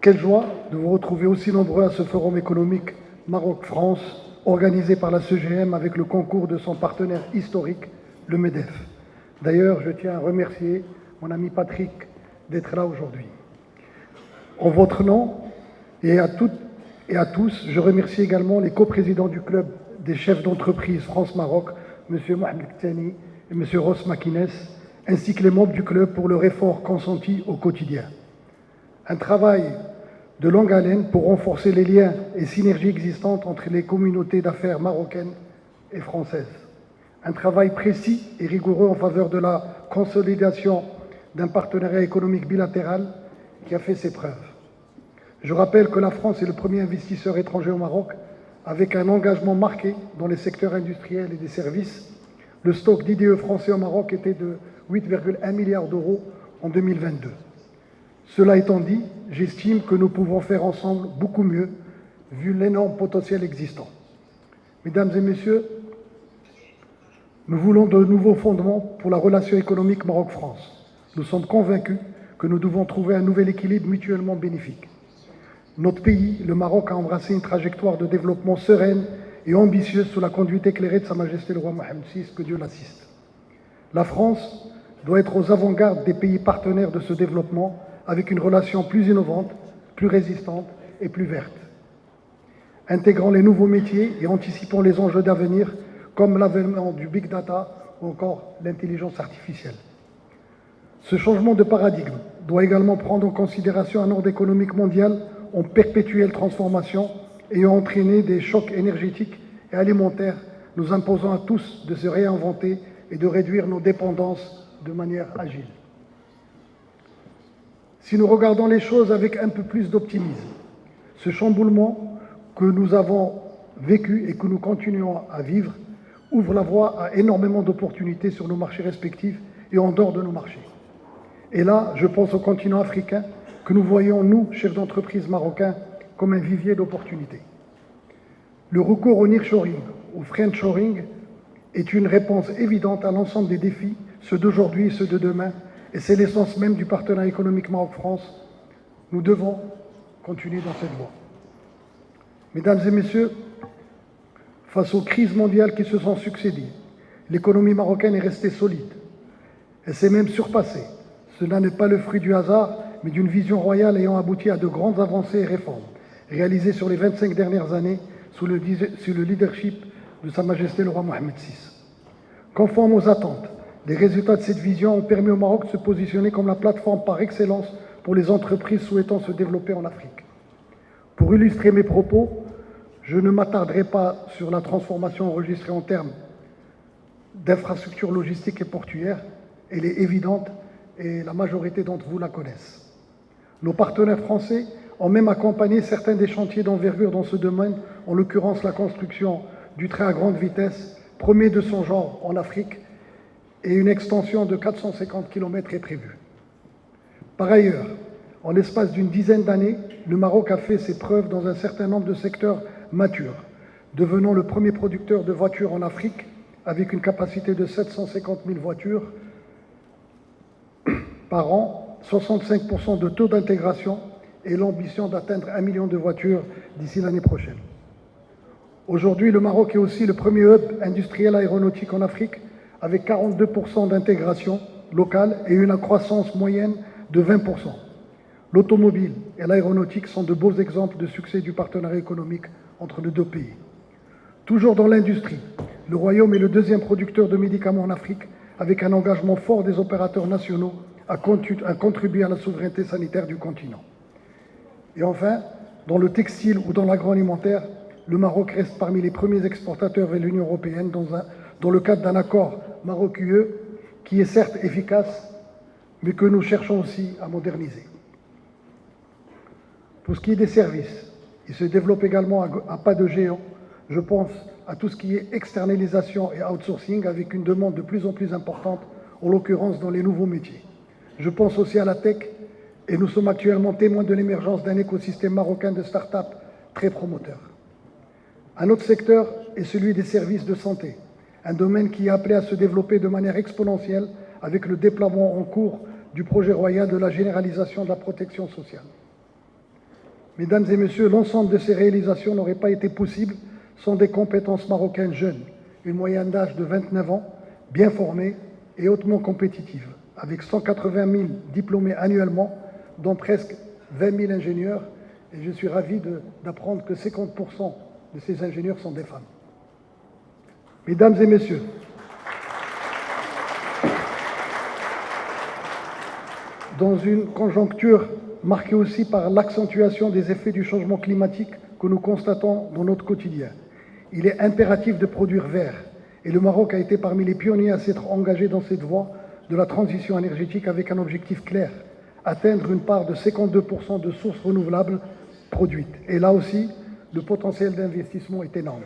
Quelle joie de vous retrouver aussi nombreux à ce forum économique Maroc-France, organisé par la CGM avec le concours de son partenaire historique, le MEDEF. D'ailleurs, je tiens à remercier mon ami Patrick d'être là aujourd'hui. En votre nom et à toutes et à tous, je remercie également les coprésidents du club des chefs d'entreprise France-Maroc, M. Mohamed Ktani et M. Ross Makines, ainsi que les membres du club pour leur effort consenti au quotidien. Un travail de longue haleine pour renforcer les liens et synergies existantes entre les communautés d'affaires marocaines et françaises. Un travail précis et rigoureux en faveur de la consolidation d'un partenariat économique bilatéral qui a fait ses preuves. Je rappelle que la France est le premier investisseur étranger au Maroc, avec un engagement marqué dans les secteurs industriels et des services. Le stock d'IDE français au Maroc était de 8,1 milliards d'euros en 2022. Cela étant dit, j'estime que nous pouvons faire ensemble beaucoup mieux, vu l'énorme potentiel existant. Mesdames et messieurs, nous voulons de nouveaux fondements pour la relation économique Maroc-France. Nous sommes convaincus que nous devons trouver un nouvel équilibre mutuellement bénéfique. Notre pays, le Maroc, a embrassé une trajectoire de développement sereine et ambitieuse sous la conduite éclairée de Sa Majesté le roi Mohamed VI, que Dieu l'assiste. La France doit être aux avant-gardes des pays partenaires de ce développement, avec une relation plus innovante, plus résistante et plus verte. Intégrant les nouveaux métiers et anticipant les enjeux d'avenir, comme l'avènement du big data ou encore l'intelligence artificielle. Ce changement de paradigme doit également prendre en considération un ordre économique mondial en perpétuelle transformation, ayant entraîné des chocs énergétiques et alimentaires, nous imposant à tous de se réinventer et de réduire nos dépendances de manière agile. Si nous regardons les choses avec un peu plus d'optimisme, ce chamboulement que nous avons vécu et que nous continuons à vivre ouvre la voie à énormément d'opportunités sur nos marchés respectifs et en dehors de nos marchés. Et là, je pense au continent africain, que nous voyons, nous, chefs d'entreprise marocains, comme un vivier d'opportunités. Le recours au nearshoring, au friendshoring, est une réponse évidente à l'ensemble des défis, ceux d'aujourd'hui et ceux de demain, et c'est l'essence même du partenariat économique Maroc-France. Nous devons continuer dans cette voie. Mesdames et messieurs, face aux crises mondiales qui se sont succédées, l'économie marocaine est restée solide. Elle s'est même surpassée. Cela n'est pas le fruit du hasard, mais d'une vision royale ayant abouti à de grandes avancées et réformes, réalisées sur les 25 dernières années sous le leadership de Sa Majesté le roi Mohamed VI. Conforme aux attentes, les résultats de cette vision ont permis au Maroc de se positionner comme la plateforme par excellence pour les entreprises souhaitant se développer en Afrique. Pour illustrer mes propos, je ne m'attarderai pas sur la transformation enregistrée en termes d'infrastructures logistiques et portuaires. Elle est évidente et la majorité d'entre vous la connaissent. Nos partenaires français ont même accompagné certains des chantiers d'envergure dans ce domaine, en l'occurrence la construction du train à grande vitesse, premier de son genre en Afrique, et une extension de 450 km est prévue. Par ailleurs, en l'espace d'une dizaine d'années, le Maroc a fait ses preuves dans un certain nombre de secteurs matures, devenant le premier producteur de voitures en Afrique, avec une capacité de 750 000 voitures par an, 65% de taux d'intégration et l'ambition d'atteindre 1 million de voitures d'ici l'année prochaine. Aujourd'hui, le Maroc est aussi le premier hub industriel aéronautique en Afrique, avec 42% d'intégration locale et une croissance moyenne de 20%. L'automobile et l'aéronautique sont de beaux exemples de succès du partenariat économique entre les deux pays. Toujours dans l'industrie, le Royaume est le deuxième producteur de médicaments en Afrique, avec un engagement fort des opérateurs nationaux à contribuer à la souveraineté sanitaire du continent. Et enfin, dans le textile ou dans l'agroalimentaire, le Maroc reste parmi les premiers exportateurs vers l'Union européenne dans le cadre d'un accord Maroc-UE qui est certes efficace, mais que nous cherchons aussi à moderniser. Pour ce qui est des services, ils se développent également à pas de géant. Je pense à tout ce qui est externalisation et outsourcing, avec une demande de plus en plus importante, en l'occurrence dans les nouveaux métiers. Je pense aussi à la tech, et nous sommes actuellement témoins de l'émergence d'un écosystème marocain de start-up très promoteur. Un autre secteur est celui des services de santé, un domaine qui est appelé à se développer de manière exponentielle avec le déploiement en cours du projet royal de la généralisation de la protection sociale. Mesdames et messieurs, l'ensemble de ces réalisations n'aurait pas été possible sans des compétences marocaines jeunes, une moyenne d'âge de 29 ans, bien formées et hautement compétitives, avec 180 000 diplômés annuellement, dont presque 20 000 ingénieurs, et je suis ravi d'apprendre que 50% de ces ingénieurs sont des femmes. Mesdames et messieurs, dans une conjoncture marquée aussi par l'accentuation des effets du changement climatique que nous constatons dans notre quotidien, il est impératif de produire vert, et le Maroc a été parmi les pionniers à s'être engagé dans cette voie de la transition énergétique avec un objectif clair, atteindre une part de 52% de sources renouvelables produites. Et là aussi, le potentiel d'investissement est énorme.